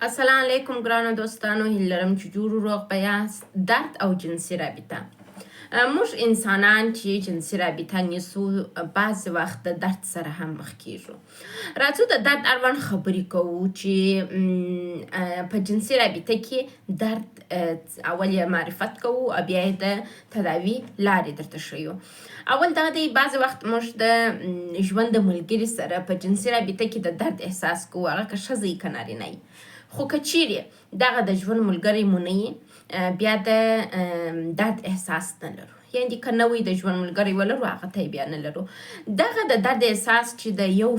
السلام علیکم ګرانو دوستانو، هیله لرم چې جوړ و روغ به یاست. درد او جنسي رابطه. موږ انسانان چې جنسي رابطه نیسو بعضې وخت د درد سره هم مخ کیږو. راځو د درد اړوند خبرې کوو چې په جنسي رابطه کې درد اول یې معرفت کوو او بیا یې د تداوي لارې درته ښیو. اول دا دی، بعضې وخت موږ د ژوند د ملګري سره په جنسي رابطه کې د درد احساس کوو، هغه که ښځه یي که نارینه یي. خو که چیرې دغه د ژوند ملګری مو نه یي، بیا د درد احساس نه لرو. یعنې که نوی د ژوند ملګری ولرو، هغه ته بیا نه لرو. دغه د درد احساس چې د یو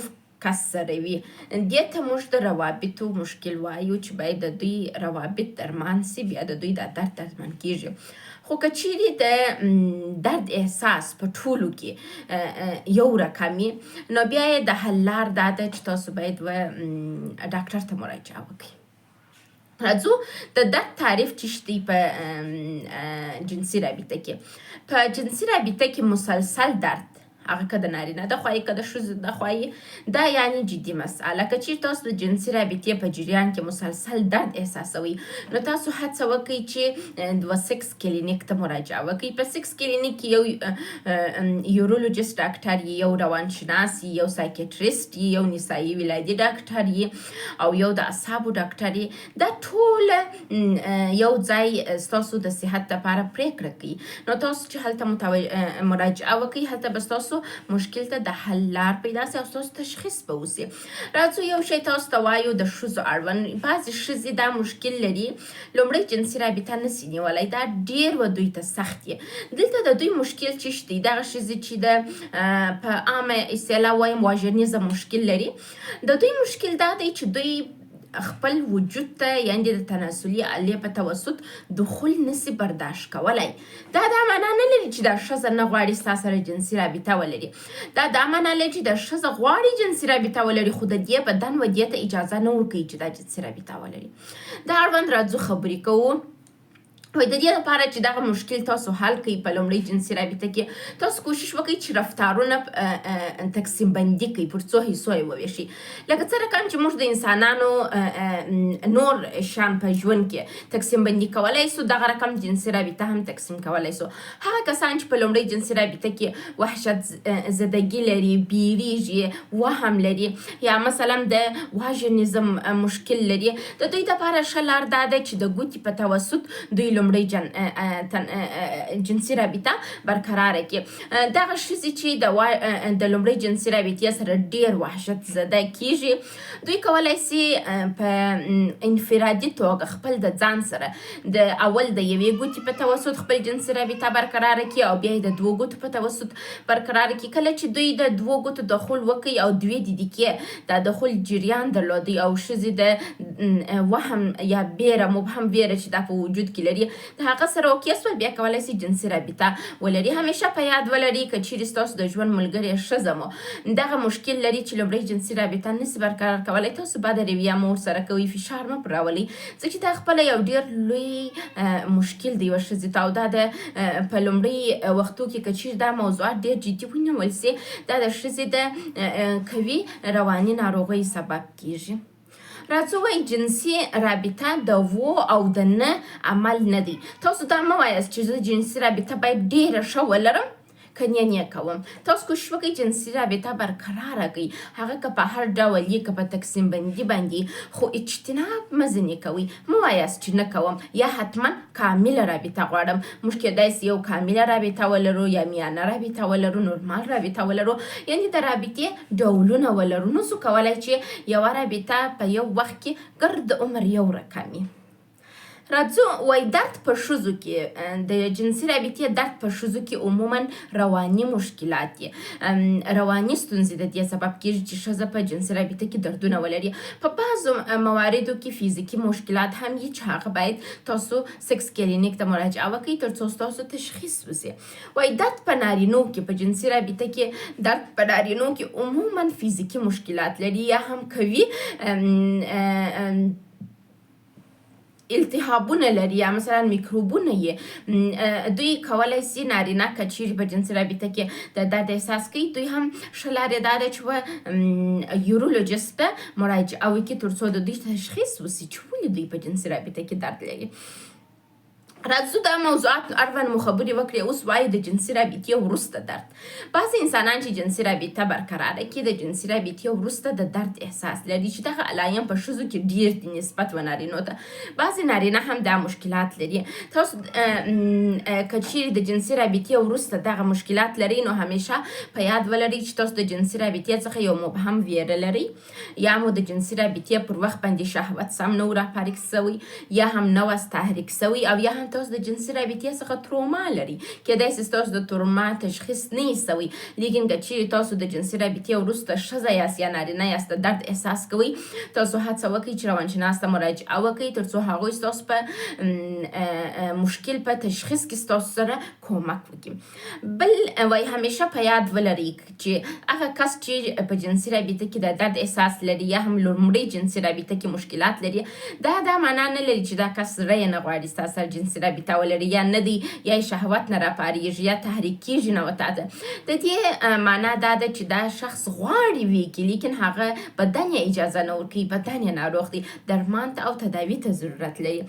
کس سره وي، دې ته موږ د روابطو مشکل وایو چې باید د دوی روابط درمان سي، بیا د دوی دا درد درمان کیږي. خو که چیرې د درد احساس په ټولو کې یو رقم وي، نو بیا یې د حل لار دا ده چې تاسو باید ډاکټر ته مراجعه وکړئ. راځو د درد تعریف چې شته په جنسي رابطه کې. په جنسي رابطه کې مسلسل درد، هغه که د نارینه د خوا که د ښځې د خوا، دا یعنی جدي مسئله. که چیرې تاسو د جنسي رابطې په جریان کې مسلسل درد احساسوئ، نو تاسو هڅه وکړئ چې د سکس کلینیک ته مراجعه وکړئ. په سکس کلینیک کې یو یورولوجیست ډاکټر یي، یو روانشناس یي، یو سایکیټریسټ یي، یو نسایي ولادي ډاکټر یي، او یو د اعصابو ډاکټر یي. دا ټول یو ځای ستاسو د صحت لپاره پریکړه کوي. نو تاسو چې هلته مراجعه وکړئ، هلته به ستاسو مشکل ته د حل لار پیدا سي او ستاسو تشخیص به وسي. راځو یو شی تاسو ته وایو د ښځو اړوند. بعضې ښځې دا مشکل لري، لومړی جنسي رابطه نسي نیولی. دا ډېر و دوی ته سخت یې. دلته د دوی مشکل چې شته، دغه ښځې چې د په عامه اصطلاح وایم واژنیزم مشکل لري، د دوی مشکل دا دی چې دوی خپل وجود ته یعنې د تناسلي آلې په توسط دخول نسي برداشت کولی. دا معنا نه لري چې دا ښځه نه غواړي ستا سره جنسي رابطه ولري. دا معنا لري چې دا ښځه غواړي جنسي رابطه ولري، خو د دې بدن و دې ته اجازه نه ورکوي چې دا جنسي رابطه ولري. دا اړوند راځو خبرې کوو. وای د دې لپاره چې دغه مشکل تاسو حل کړئ په لومړۍ جنسي رابطه کې، تاسو کوشش وکړئ چې رفتارونه تقسیم بندي کړئ، پر څو حصو یې وویشئ. لکه څه رقم چې موږ د انسانانو نور شیان په ژوند کې تقسیم بندي کولی سو، دغه رقم جنسي رابطه هم تقسیم کولی سو. هغه کسان چې په لومړۍ جنسي رابطه کې وحشت زدګي لري، بیریږي، وهم لري، یا مثلا د واژنیزم مشکل لري، د دوی دپاره ښه لار دا ده چې د ګوتې په توسط دوی لومړی جنسي رابطه برقراره کړي. دغه ښځې چې د لومړۍ جنسي رابطې سره ډېر وحشت زده کیږي، دوی کولی سي په انفرادي توګه خپل د ځان سره د اول د یوې ګوتې په توسط خپل جنسي رابطه برقراره کړي او بیا یې د دوو ګوتو په توسط برقراره کړي. کله چې دوی د دوو ګوتو دخول وکړي او 2 دقیقې دا دخول جریان درلودی او ښځې د وهم یا بیره، مبهم بیره چې دا په وجود کې لري، د هغه سره اوکې سول، بیا کولی سي جنسي رابطه ولري. همیشه په یاد ولري که چیرې ستاسو د ژوند ملګرې ښځه مو دغه مشکل لري چې لومړۍ جنسي رابطه نسي برقرار کولی، تاسو بده رویه مو ورسره کوئ، فشار مه پر راولئ، ځکه چې دا خپله یو ډېر لوی مشکل دی یوه ښځې ته. او دا د په لومړۍ وختو کې که چیرې دا موضوعات ډېر جدي ونیول سي، دا د ښځې د قوي رواني ناروغۍ سبب کیږي. راځو وایي جنسي رابطه د و او د نه عمل نه دی. تاسو دا مه وایاست چې زه جنسي رابطه باید ډېره ښه ولرم که نه کوم. تاسو کوشش وکړئ جنسي رابطه برقراره کړئ، هغه که په هر ډول یې، که په تقسیم بندي باندې، خو اجتناب مه ځینې کوئ. مه وایاست چې نه کوم، یا حتما کامله رابطه غواړم. موږ کیدای سي یو کامله رابطه ولرو، یا میانه رابطه ولرو، نورمال رابطه ولرو، یعنې د رابطې ډولونه ولرو. نو څو کولی چې یوه رابطه په یو وخت کې ګرد عمر یو رقم وي. راځو وای درد په ښځو کې، د جنسي رابطې درد په ښځو کې عموما رواني مشکلات دي. رواني ستونزې د دې سبب کیږي چې ښځه په جنسي رابطه کې دردونه ولري. په بعضو مواردو کې فزیکي مشکلات هم وي چې هغه باید تاسو سکس کلینیک ته مراجعه وکړئ تر څو ستاسو تشخیص وسي. وای درد په نارینو کې، په جنسي رابطه کې درد په نارینو کې عموما فزیکي مشکلات لري یا هم کوي. التهابونه لري یا مثلا میکروبونه یې دوی کولی سي نارینه که چیرې په جنسي رابطه کې د درد احساس کوي دوی هم ښه لارې دا ده چې و یورولوژیست ته مراجعه وکړي تر څو د دوی تشخیص وسي چې ولې دوی په جنسي رابطه کې درد لري. راځو دا موضوعات اړوند مو خبرې وکړې. اوس وایو د جنسي رابطې وروسته درد. بعضې انسانان چې جنسي رابطه برقراره کړي د جنسي رابطې وروسته د درد احساس لري چې دغه علایم په ښځو کې ډېر دي نسبت و نارینو ته. بعضې نارینه هم دا مشکلات لري. تاسو که چیرې د جنسي رابطې وروسته دغه مشکلات لري نو همیشه په یاد ولرئ چې تاسو د جنسي رابطې څخه یو مبهم ویره لرئ یا مو د جنسي رابطې پر وخت باندې شهوت سم نه و راپارک سوی یا هم نه واست تحریک سوی او یا هم تاسو د جنسي رابطې څخه تروما لري. کیدای سي تاسو د تروما تشخیص نه سوی لیکن که چیرې تاسو د جنسي رابطې وروسته ښځه یاست یا نارینه یاست د درد احساس کوئ تاسو هڅه وکړئ چې روانشناس ته مراجعه وکړئ تر څو هغوی ستاسو په مشکل په تشخیص کې ستاسو سره کومک وکړي. بل وایي همیشه په یاد ولرئ چې هغه کس چې په جنسي رابطه کې د درد احساس لري یا هم لومړۍ جنسي رابطه کې مشکلات لري دا معنا نه لري چې دا کس رایه نه غواړي ستا سره جنسي رابطه ولري یا نه دی یا شهوت نه راپارېږي یا تحریک کېږي نه ورته ته. د دې معنا دا ده چې دا شخص غواړي وکړي لیکن هغه بدن یې اجازه نه ورکوي بدن یې ناروغ دی درمان ته او تداوي ته ضرورت لري.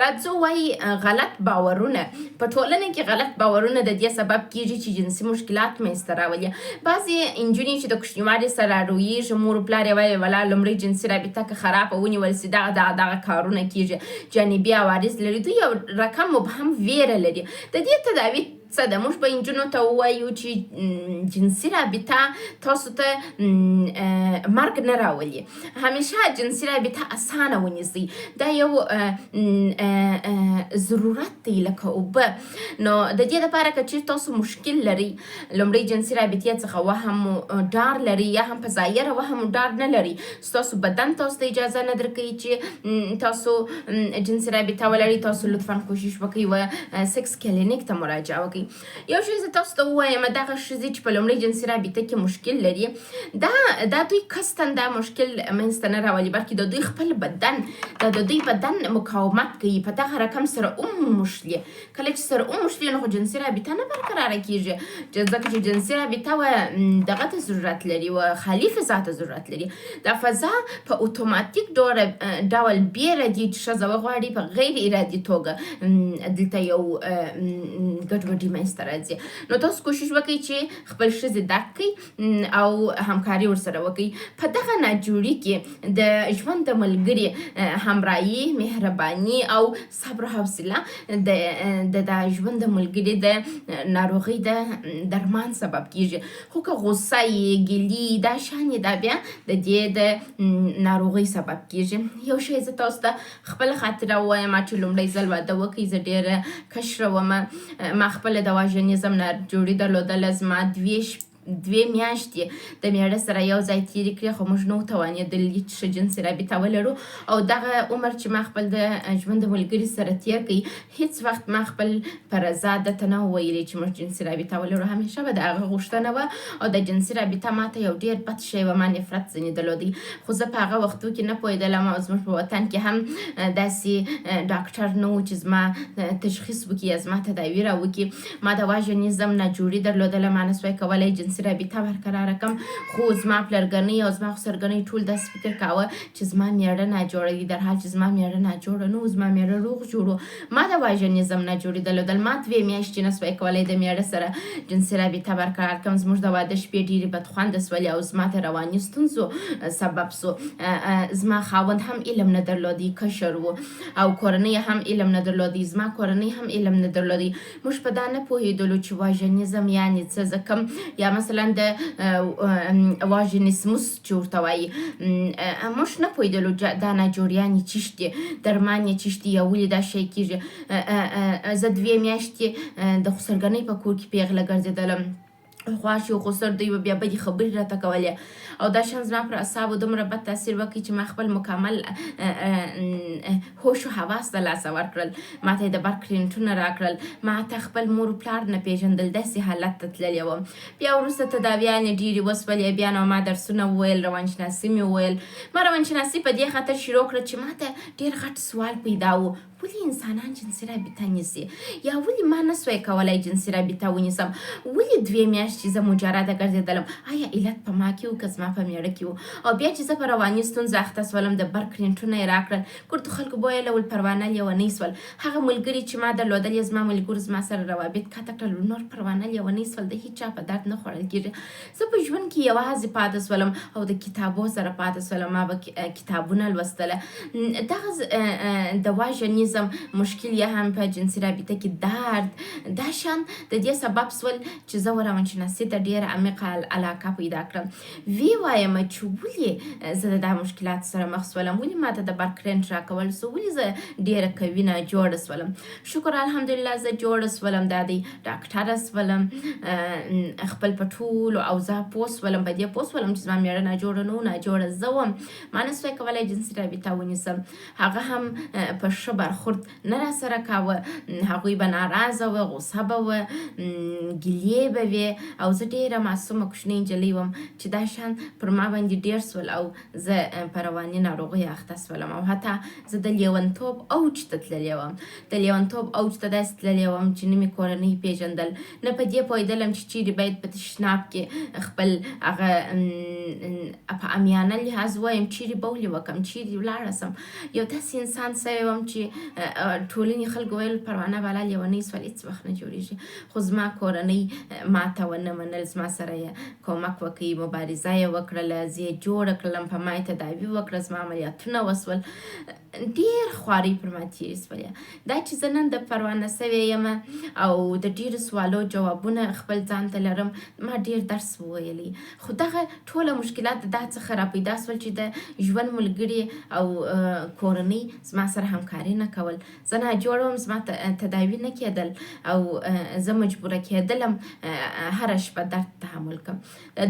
راځو وایي غلط باورونه په ټولنه کې غلط باورونه د دې سبب کېږي چې جنسي مشکلات منځته راولي. بعضې نجونې چې د کوچنیوالي سره رارویېږي مور و پلار یې وایي ولا لومړۍ جنسي رابطه که خرابه ونیول سي دغه کارونه کېږي جانبي عوارض لري دوی یو رقم مبهم ویره لري. د دې تداوي څه ده موږ به نجونو ته ووایو چې جنسي رابطه تاسو ته مرګ نه راولي. همیشه جنسي رابطه اسانه ونیسئ دا یو ضرورت دی لکه اوبه. نو د دې دپاره که چیرې تاسو مشکل لرئ لومړۍ جنسي رابطې څخه وهم ډار لري یا هم په ظاهره وهم ډار نه لري ستاسو بدن تاسو ته اجازه نه درکوي چې تاسو جنسي رابطه ولرئ تاسو لطفا کوشش وکړئ و سکس کلینیک ته مراجعه وکړئ. یو شی زه تاسو ته ووایم دغه ښځې چې په لومړۍ جنسي رابطه کې مشکل لري دا دوی قصداً دا مشکل منځته نه راولي بلکې د دوی خپل بدن د دوی بدن مقاومت کوي په دغه رقم سره وموښلي. کله چې سره وموښلي نو خو جنسي رابطه نه برقراره کېږي ځکه چې جنسي رابطه و دغه ته ضرورت لري و خالي فضا ته ضرورت لري. دا فضا په اتوماتیک ډول بیره دي چې ښځه وغواړي په غیر ارادي توګه دلته یو ګډوډي منځته راځي. نو تاسو کوشش وکړئ چې خپل ښځې درک کړئ او همکاري ورسره وکړئ. په دغه ناجوړي کې د ژوند د ملګري همراهي مهرباني او صبر حوصله د ژوند د ملګري د ناروغۍ د درمان سبب کېږي. خو که غصه یې ګیلي دا شان یې دا بیا د دې د ناروغۍ سبب کېږي. یو شی زه تاسو ته خپله خاطره ووایم چې لومړی ځل واده وکړئ زه ډېره کشره ومه ما خپله د واژنیزم ناجوړي درلودله زما دوې میاشتې د میړه سره یو ځای تېرې کړې خو موږ نه توانېدلي چې ښه جنسي رابطه ولرو او دغه عمر چې ما خپل د ژوند د ملګري سره تېر کړئ هېڅ وخت ما خپل په رضا درته نه وویلې چې موږ جنسي رابطه ولرو. همیشه به د هغه غوښتنه وه او د جنسي رابطه ماته یو ډېر بد شی و ما نفرت ځینې درلودی خو زه په هغه وختو کې نه پوهېدلم او زموږ په وطن کې هم داسې ډاکټر نه و چې زما تشخیص وکړي یا زما تداوي را وکړي. ما د واژنیزم ناجوړي درلودله ما نه سوی کولی جنسي رابطه برقراره کم خو زما پلرګنۍ او زما خسرګنۍ ټول داسې فکر کاوه چې زما میړه ناجوړه دی در حال چې زما میړه ناجوړه نه و زما میړه روغ جوړ و. ما د واژنیزم ناجوړي درلودل ما 2 میاشتې نه سوی کولی د میړه سره جنسي رابطه برقرار کم. زموږ د واده شپې ډېرې بدخونده سولې او زما ته رواني ستونزو سبب سو. زما خاوند هم علم نه درلودی کشر و او کورنۍ هم علم نه درلودی زما کورنۍ هم علم نه درلودی. موږ په دا نه پوهېدلو چې واژنیزم یعنې څه زه کم یا مثلا د واژنیسموس چې ورته وایي موږ نه پوهېدلو دا ناجوړیانې چیشت دي درمان یې چیشت دي یا ولې دا شی کېږي. زه 2 میاشتې د خسرګنۍ په کور کې پیغله ګرځېدلم خواشي او خسر دوی به بیا بدې خبرې راته کولې او دا شان زما پر اعصابو دومره بد تاثیر وکړي چې ما خپل مکمل هوش او حواس د لاسه ورکړل. ما ته یې د برکرینټونه راکړل. ما ته خپل مور و پلار نه پېژندل. داسې حالت ته تللې وم. بیا وروسته تداویانې ډېرې وسولې. بیا نو ما درسونه وویل، روانشناسي مې وویل. ما روانشناسي په دې خاطر شروع کړه چې ما ته ډېر غټ سوال پیدا و، ولې انسانان جنسي رابطه نیسي، یا ولې ما نه سوی کولی جنسي رابطه ونیسم، ولې 2 میاشتې زه مجرده ګرځېدلم، آیا علت په ما کې و که زما په میړه کې و. او بیا چې زه په رواني ستونزه اخته سولم، د برکرینټونه یې راکړل. کورته خلکو بویلول پروانه لیونۍ سول. هغه ملګري چې ما درلودل یې زما ملګرو زما سره روابط قطع کړل، نور پروانه لیونۍ سول. د هېچا په درد نه خوړل کېږي. زه په ژوند کې یوازې پاتې سولم او د کتابو سره پاتې سولم. ما به کتابونه لوستله. دغه د واژنیزم مشکل یا هم په جنسي رابطه کې درد دا شان د دې سبب سول چې زه روانشناسي ته ډېره عمیقه علاقه پیدا کړم. وی وایم چې ولې زه د دا مشکلات سره مخ سولم، ولې ماته د برکرینټ راکول سو، ولې زه ډېره کوینه جوړه سولم. شکر الحمدلله زه جوړه سولم، دا دی ډاکټره سولم، خپل په ټولو اوضاع پوه سولم، په دې پوه سولم چې زما میړه ناجوړه نه و، ناجوړه زه وم. ما نه سوی کولی جنسي رابطه ونیسم. هغه هم په ښه برخورد نه راسره کاوه. هغوی به ناراضه وه، غوسه به وه، ګیلې به وې. او زه ډېره معصومه کوچنۍ نجلۍ وم چې دا شان پر ما باندې ډېر سول او زه په رواني ناروغیو اخته سولم. او حتی زه د لیونتوب اوج ته تللې وم. د لیونتوب اوج ته داسې تللې وم چې نه مې کورنۍ پېژندل، نه په دې پوهېدلم چې چیرې باید په تشناب کې خپل هغه په امیانه لحاظ وایم چیرې بولې وکم، چیرې ولاړه سم. یو داسې انسان سوی وم چې ټولنې خلکو ویل پروانه بالا لیونۍ سول، هېڅ وخت نه جوړېږي. خو زما کورنۍ ما ته ونه منل، زما سره یې کومک وکړي، مبارزه یې وکړله، زه یې جوړه کړلم، په ما یې تداوي وکړه، زما عملیاتونه وسول، ډېر خوارۍ پر ما تېرې سولې. دا چې زه نن د پروانه سوې یم او د ډېرو سوالو جوابونه خپل ځان ته لرم، ما ډېر درس وویلی. خو دغه ټوله مشکلات د دا څخه را پیدا سول چې د ژوند ملګري او کورنۍ زما سره همکاري نه کول. زه ناجوړه وم، زما تداوي نه کېدل او زه مجبوره کېدلم هره شپه درد تحمل کړم.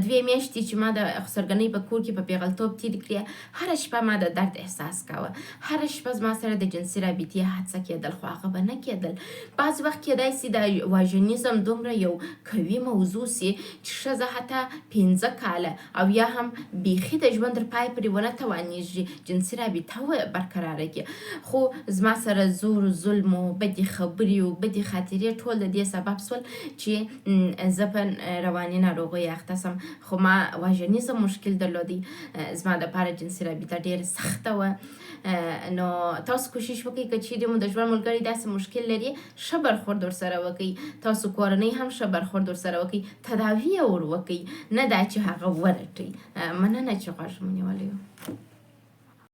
2 میاشتې چې ما د خسرګنۍ په کور کې په پیغلتوب تېرې کړې، هره شپه ما د درد احساس کوه. هره شپه زما سره د جنسي رابطې هڅه کېدل، خو هغه به نه کېدل. بعض وخت کېدای سي د واژنیزم دومره یو قوي موضوع سي چې ښځه حتی 15 کاله او یا هم بیخي د ژوند تر پای پورې ونه توانېږي جنسي رابطه برقراره کړي. خو زما سره زور و ظلم و بدې خبرې و بدې خاطرې ټول د دې سبب سول چې زه په رواني ناروغیو اخته سم. خو ما واژنیزم مشکل درلودی. زما دپاره جنسي رابطه ډېره سخته وه. نو تاسو کوشش وکړئ که چیرې مو د ژوند ملګري داسې مشکل لري، ښه برخورد ورسره وکړئ. تاسو کورنۍ هم ښه برخورد ورسره وکړئ، تداوي یې ور وکړئ، نه دا چې هغه ورټئ. مننه چې غوږ مو نیولی و.